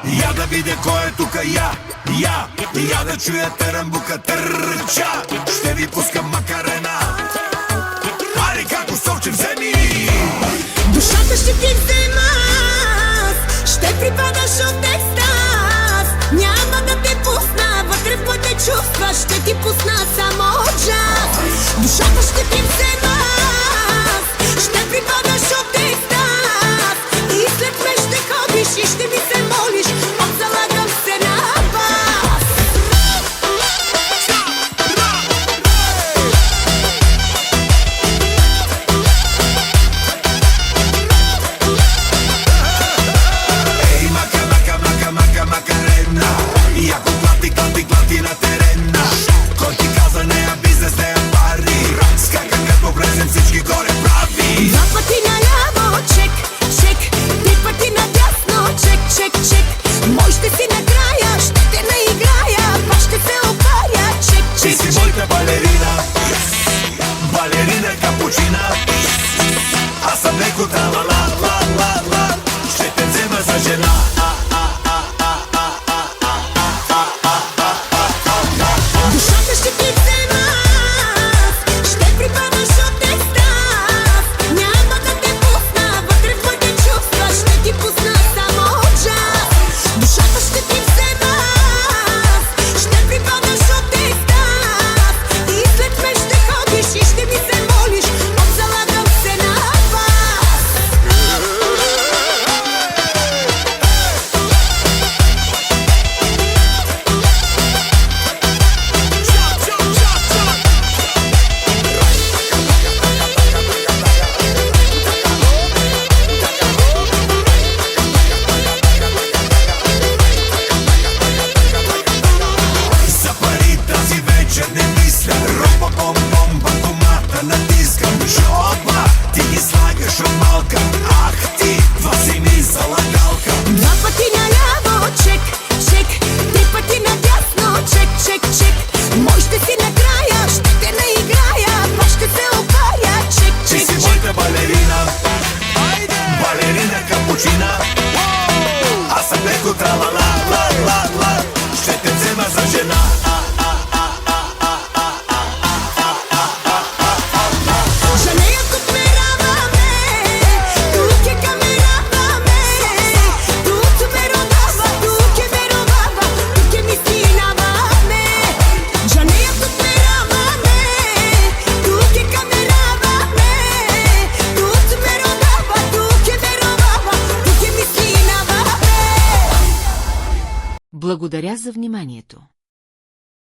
Я да видя кой е тука, я да чуя терамбука търча. Ще ви пускам макарена. Ари како совче вземи. Душата ще ти взема аз, ще припадаш от екстаз. Няма да те пусна вътре в моите чувства, ще ти пусна само джаз. Душата ще ти взема аз, ще припадаш от екстаз. И след мен ще ходиш и ще ми се молиш, залагам се на вас. Ей, макарена. Яко клати на терена. Кой ти каза нея бизнес, нея пари? Скакам като влезем всички горе прави. Два пъти наляво, чек, чек. Три пъти надясно, чек, чек, чек. Мой ще си накрая, ще те наиграя, пак ще се опаря, чек, Ти чек, си чек. моята балерина. Балерина капучина. Аз съм леко тралала, ла. Ще те взема за жена. Душата ще ти взема аз, ще припадаш от екстаз. Няма да те пусна вътре в моите чувства, ще ти пусна само джаз. Душата ще ти взема аз, ще припадаш от екстаз. И след мен ще ходиш и ще ми се молиш, залагам се на вас. За пари тази вечер не мисля. Ропа, бом, банкомата натискам. Жоба, ти ги слагаш от малка. Ах ти, това си ми залагалка. Два пъти наляво, чек, чек. Три пъти надясно, чек, чек, чек. Мой ще си накрая, ще те наиграя, пак ще се опаря, чек, Ти чек, си чек. моята балерина. Балерина капучина. Аз съм леко тралала, ла. Ще те взема за жена. Жалея тук ме раваме, тук е камераваме. Тук ме родава, тук е ме ровава, тук е ми стинаваме. Жалея тук ме раваме, тук е камераваме. Тук ме родава, тук е ме ровава, тук е ми стинаваме. Благодаря за вниманието.